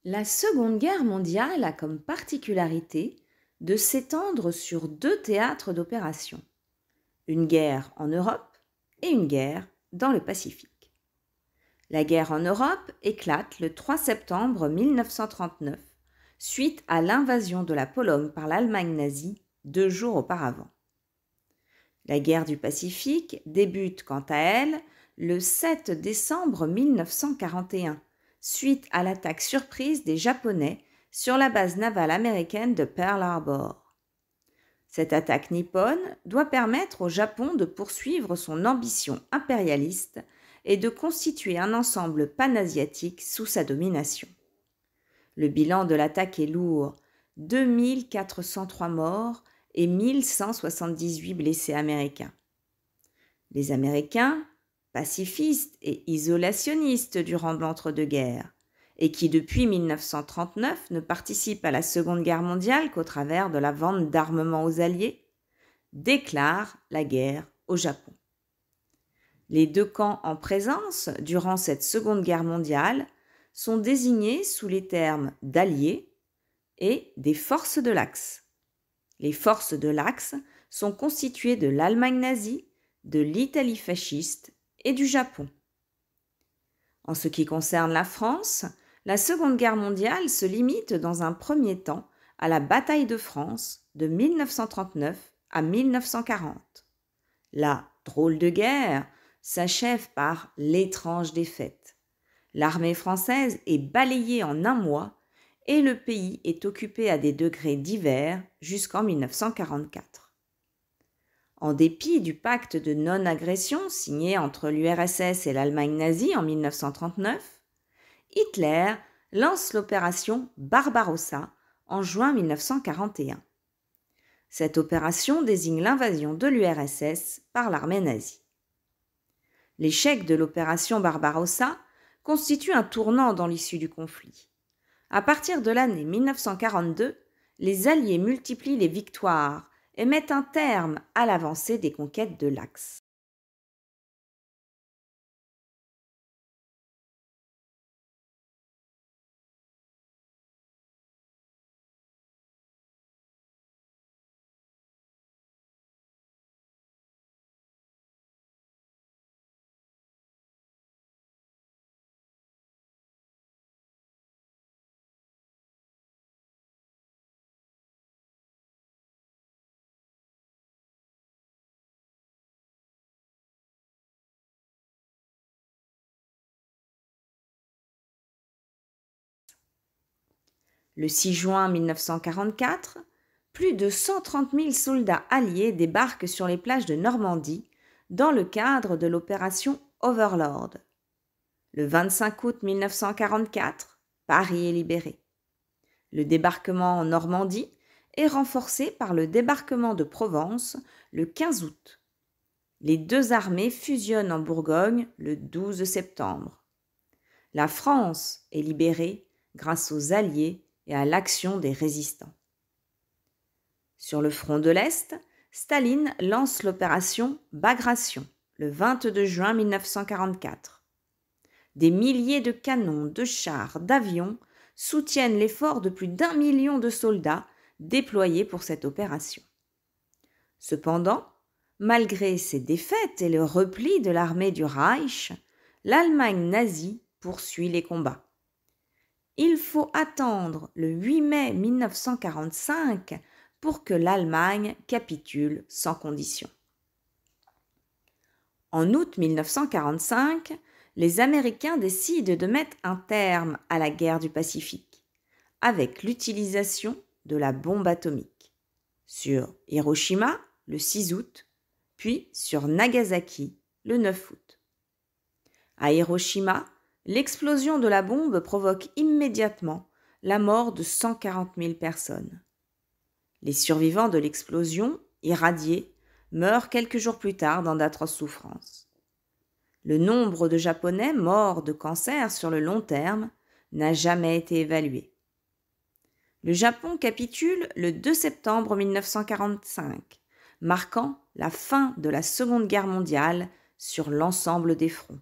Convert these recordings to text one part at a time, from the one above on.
La Seconde Guerre mondiale a comme particularité de s'étendre sur deux théâtres d'opération, une guerre en Europe et une guerre dans le Pacifique. La guerre en Europe éclate le 3 septembre 1939, suite à l'invasion de la Pologne par l'Allemagne nazie 2 jours auparavant. La guerre du Pacifique débute quant à elle le 7 décembre 1941, suite à l'attaque surprise des Japonais sur la base navale américaine de Pearl Harbor. Cette attaque nippone doit permettre au Japon de poursuivre son ambition impérialiste et de constituer un ensemble panasiatique sous sa domination. Le bilan de l'attaque est lourd, 2403 morts et 1178 blessés américains. Les Américains, pacifistes et isolationnistes durant l'entre-deux-guerres, et qui depuis 1939 ne participent à la Seconde Guerre mondiale qu'au travers de la vente d'armements aux Alliés, déclarent la guerre au Japon. Les deux camps en présence durant cette Seconde Guerre mondiale sont désignés sous les termes d'Alliés et des forces de l'Axe. Les forces de l'Axe sont constituées de l'Allemagne nazie, de l'Italie fasciste et du Japon. En ce qui concerne la France, la Seconde Guerre mondiale se limite dans un premier temps à la bataille de France de 1939 à 1940. La drôle de guerre s'achève par l'étrange défaite. L'armée française est balayée en un mois et le pays est occupé à des degrés divers jusqu'en 1944. En dépit du pacte de non-agression signé entre l'URSS et l'Allemagne nazie en 1939, Hitler lance l'opération Barbarossa en juin 1941. Cette opération désigne l'invasion de l'URSS par l'armée nazie. L'échec de l'opération Barbarossa constitue un tournant dans l'issue du conflit. À partir de l'année 1942, les Alliés multiplient les victoires et mettent un terme à l'avancée des conquêtes de l'Axe. Le 6 juin 1944, plus de 130 000 soldats alliés débarquent sur les plages de Normandie dans le cadre de l'opération Overlord. Le 25 août 1944, Paris est libéré. Le débarquement en Normandie est renforcé par le débarquement de Provence le 15 août. Les deux armées fusionnent en Bourgogne le 12 septembre. La France est libérée grâce aux Alliés et à l'action des résistants. Sur le front de l'Est, Staline lance l'opération Bagration le 22 juin 1944. Des milliers de canons, de chars, d'avions soutiennent l'effort de plus d'1 million de soldats déployés pour cette opération. Cependant, malgré ces défaites et le repli de l'armée du Reich, l'Allemagne nazie poursuit les combats. Il faut attendre le 8 mai 1945 pour que l'Allemagne capitule sans condition. En août 1945, les Américains décident de mettre un terme à la guerre du Pacifique avec l'utilisation de la bombe atomique sur Hiroshima le 6 août, puis sur Nagasaki le 9 août. À Hiroshima, l'explosion de la bombe provoque immédiatement la mort de 140 000 personnes. Les survivants de l'explosion, irradiés, meurent quelques jours plus tard dans d'atroces souffrances. Le nombre de Japonais morts de cancer sur le long terme n'a jamais été évalué. Le Japon capitule le 2 septembre 1945, marquant la fin de la Seconde Guerre mondiale sur l'ensemble des fronts.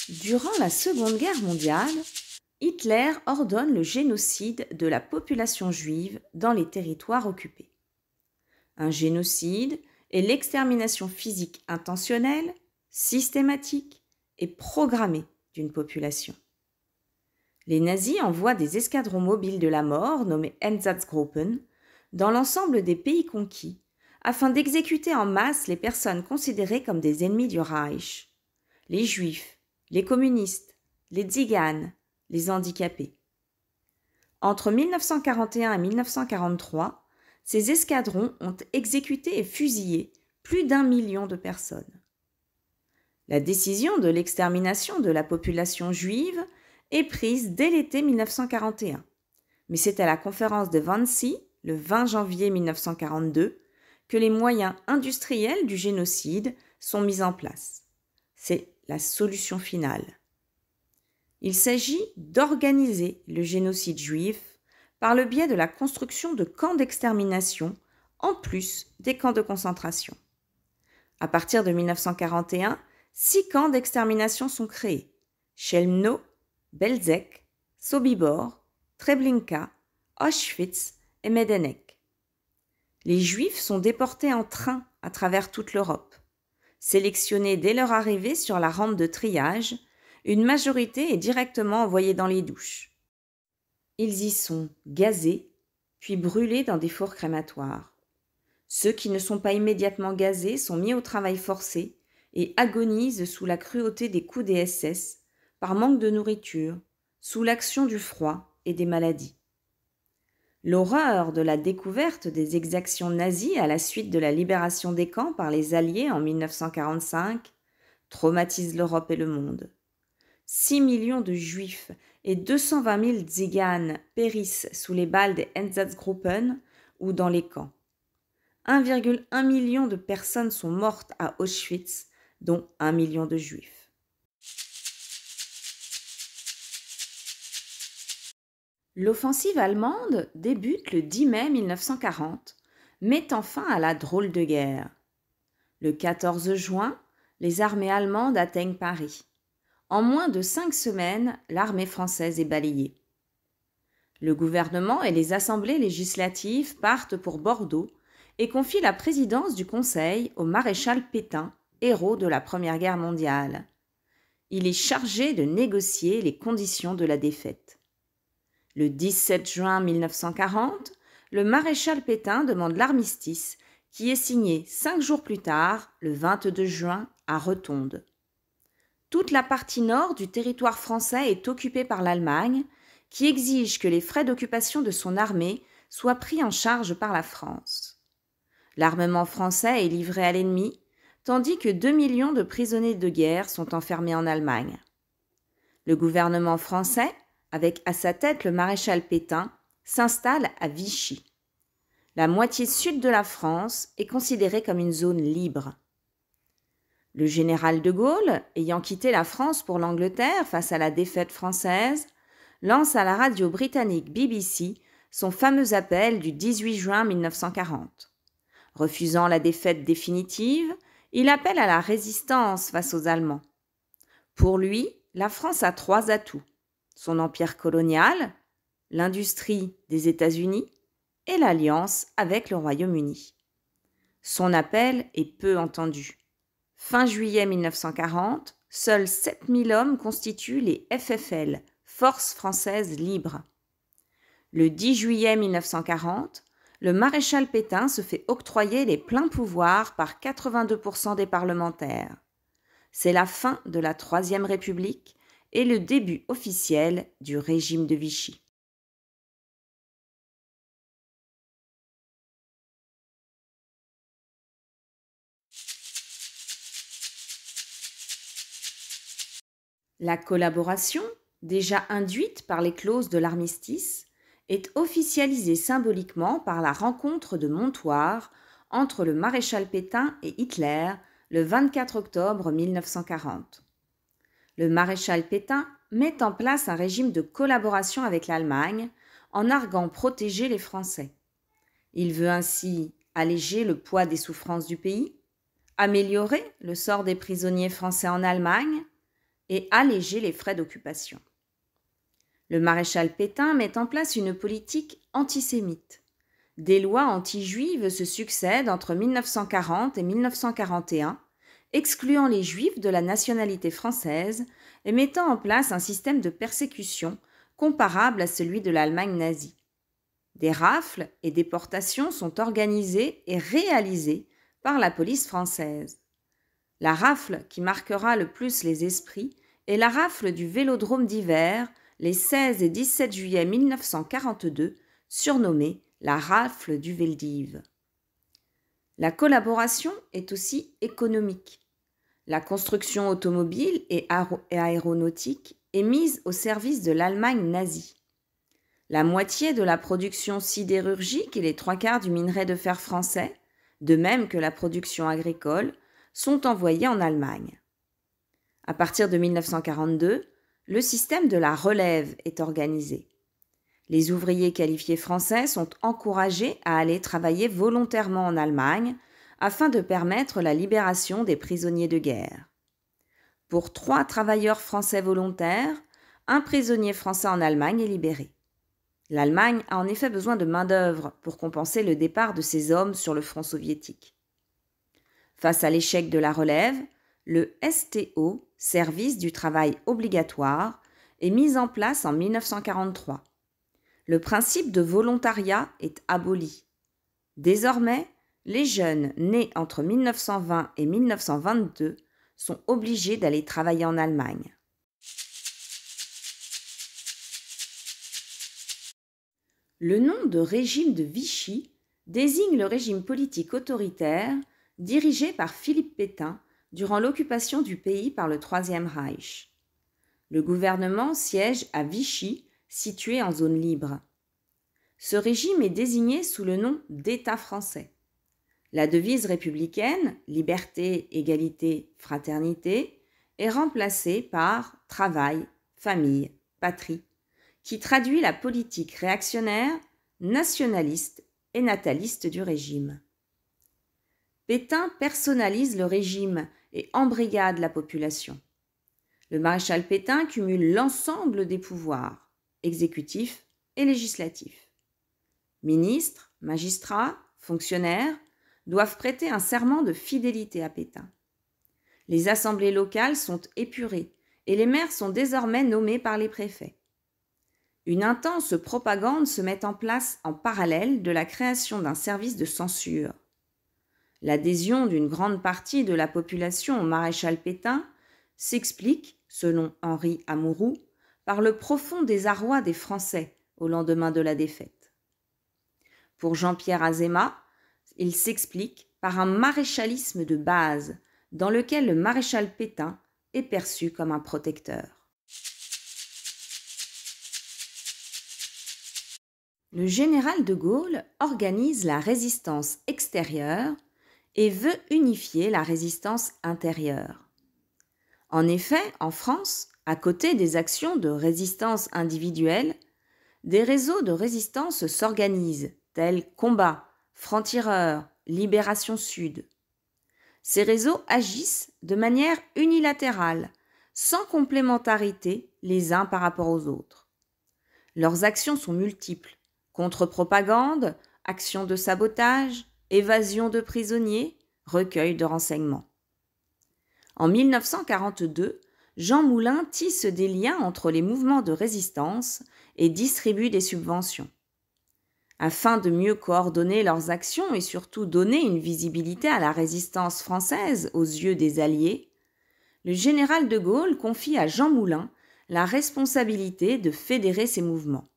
Durant la Seconde Guerre mondiale, Hitler ordonne le génocide de la population juive dans les territoires occupés. Un génocide est l'extermination physique intentionnelle, systématique et programmée d'une population. Les nazis envoient des escadrons mobiles de la mort, nommés Einsatzgruppen, dans l'ensemble des pays conquis, afin d'exécuter en masse les personnes considérées comme des ennemis du Reich, les juifs, les communistes, les tziganes, les handicapés. Entre 1941 et 1943, ces escadrons ont exécuté et fusillé plus d'1 million de personnes. La décision de l'extermination de la population juive est prise dès l'été 1941, mais c'est à la conférence de Wannsee, le 20 janvier 1942, que les moyens industriels du génocide sont mis en place. C'est la solution finale. Il s'agit d'organiser le génocide juif par le biais de la construction de camps d'extermination en plus des camps de concentration. À partir de 1941, 6 camps d'extermination sont créés: Chelmno, Belzec, Sobibor, Treblinka, Auschwitz et Majdanek. Les Juifs sont déportés en train à travers toute l'Europe. Sélectionnés dès leur arrivée sur la rampe de triage, une majorité est directement envoyée dans les douches. Ils y sont gazés, puis brûlés dans des fours crématoires. Ceux qui ne sont pas immédiatement gazés sont mis au travail forcé et agonisent sous la cruauté des coups des SS, par manque de nourriture, sous l'action du froid et des maladies. L'horreur de la découverte des exactions nazies à la suite de la libération des camps par les Alliés en 1945 traumatise l'Europe et le monde. 6 millions de Juifs et 220 000 Tziganes périssent sous les balles des Einsatzgruppen ou dans les camps. 1,1 million de personnes sont mortes à Auschwitz, dont 1 million de Juifs. L'offensive allemande débute le 10 mai 1940, mettant fin à la drôle de guerre. Le 14 juin, les armées allemandes atteignent Paris. En moins de 5 semaines, l'armée française est balayée. Le gouvernement et les assemblées législatives partent pour Bordeaux et confient la présidence du Conseil au maréchal Pétain, héros de la Première Guerre mondiale. Il est chargé de négocier les conditions de la défaite. Le 17 juin 1940, le maréchal Pétain demande l'armistice qui est signé 5 jours plus tard, le 22 juin, à Rotonde. Toute la partie nord du territoire français est occupée par l'Allemagne, qui exige que les frais d'occupation de son armée soient pris en charge par la France. L'armement français est livré à l'ennemi, tandis que 2 millions de prisonniers de guerre sont enfermés en Allemagne. Le gouvernement français, avec à sa tête le maréchal Pétain, s'installe à Vichy. La moitié sud de la France est considérée comme une zone libre. Le général de Gaulle, ayant quitté la France pour l'Angleterre face à la défaite française, lance à la radio britannique BBC son fameux appel du 18 juin 1940. Refusant la défaite définitive, il appelle à la résistance face aux Allemands. Pour lui, la France a 3 atouts: son empire colonial, l'industrie des États-Unis et l'alliance avec le Royaume-Uni. Son appel est peu entendu. Fin juillet 1940, seuls 7000 hommes constituent les FFL, Forces françaises libres. Le 10 juillet 1940, le maréchal Pétain se fait octroyer les pleins pouvoirs par 82% des parlementaires. C'est la fin de la Troisième République et le début officiel du régime de Vichy. La collaboration, déjà induite par les clauses de l'armistice, est officialisée symboliquement par la rencontre de Montoire entre le maréchal Pétain et Hitler le 24 octobre 1940. Le maréchal Pétain met en place un régime de collaboration avec l'Allemagne en arguant protéger les Français. Il veut ainsi alléger le poids des souffrances du pays, améliorer le sort des prisonniers français en Allemagne, et alléger les frais d'occupation. Le maréchal Pétain met en place une politique antisémite. Des lois anti-juives se succèdent entre 1940 et 1941, excluant les juifs de la nationalité française et mettant en place un système de persécution comparable à celui de l'Allemagne nazie. Des rafles et déportations sont organisées et réalisées par la police française. La rafle qui marquera le plus les esprits est la rafle du Vélodrome d'hiver les 16 et 17 juillet 1942, surnommée la rafle du Veldiv. La collaboration est aussi économique. La construction automobile et aéronautique est mise au service de l'Allemagne nazie. La moitié de la production sidérurgique et les 3/4 du minerai de fer français, de même que la production agricole, sont envoyés en Allemagne. À partir de 1942, le système de la relève est organisé. Les ouvriers qualifiés français sont encouragés à aller travailler volontairement en Allemagne afin de permettre la libération des prisonniers de guerre. Pour 3 travailleurs français volontaires, un prisonnier français en Allemagne est libéré. L'Allemagne a en effet besoin de main-d'œuvre pour compenser le départ de ses hommes sur le front soviétique. Face à l'échec de la relève, le STO, Service du travail obligatoire, est mis en place en 1943. Le principe de volontariat est aboli. Désormais, les jeunes nés entre 1920 et 1922 sont obligés d'aller travailler en Allemagne. Le nom de régime de Vichy désigne le régime politique autoritaire dirigé par Philippe Pétain durant l'occupation du pays par le Troisième Reich. Le gouvernement siège à Vichy, situé en zone libre. Ce régime est désigné sous le nom d'État français. La devise républicaine, liberté, égalité, fraternité, est remplacée par travail, famille, patrie, qui traduit la politique réactionnaire, nationaliste et nataliste du régime. Pétain personnalise le régime et embrigade la population. Le maréchal Pétain cumule l'ensemble des pouvoirs, exécutifs et législatifs. Ministres, magistrats, fonctionnaires doivent prêter un serment de fidélité à Pétain. Les assemblées locales sont épurées et les maires sont désormais nommés par les préfets. Une intense propagande se met en place en parallèle de la création d'un service de censure. L'adhésion d'une grande partie de la population au maréchal Pétain s'explique, selon Henri Amouroux, par le profond désarroi des Français au lendemain de la défaite. Pour Jean-Pierre Azéma, il s'explique par un maréchalisme de base dans lequel le maréchal Pétain est perçu comme un protecteur. Le général de Gaulle organise la résistance extérieure et veut unifier la résistance intérieure. En effet, en France, à côté des actions de résistance individuelle, des réseaux de résistance s'organisent, tels Combat, Francs-Tireurs, Libération Sud. Ces réseaux agissent de manière unilatérale, sans complémentarité les uns par rapport aux autres. Leurs actions sont multiples: contre-propagande, actions de sabotage, évasion de prisonniers, recueil de renseignements. En 1942, Jean Moulin tisse des liens entre les mouvements de résistance et distribue des subventions. Afin de mieux coordonner leurs actions et surtout donner une visibilité à la résistance française aux yeux des Alliés, le général de Gaulle confie à Jean Moulin la responsabilité de fédérer ces mouvements.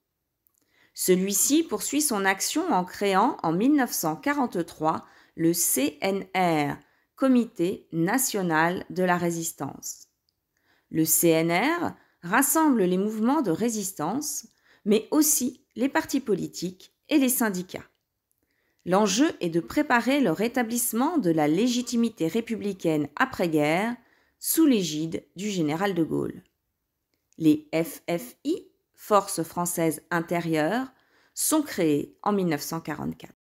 Celui-ci poursuit son action en créant en 1943 le CNR, Comité national de la résistance. Le CNR rassemble les mouvements de résistance, mais aussi les partis politiques et les syndicats. L'enjeu est de préparer le rétablissement de la légitimité républicaine après-guerre sous l'égide du général de Gaulle. Les FFI, Forces françaises intérieures, sont créées en 1944.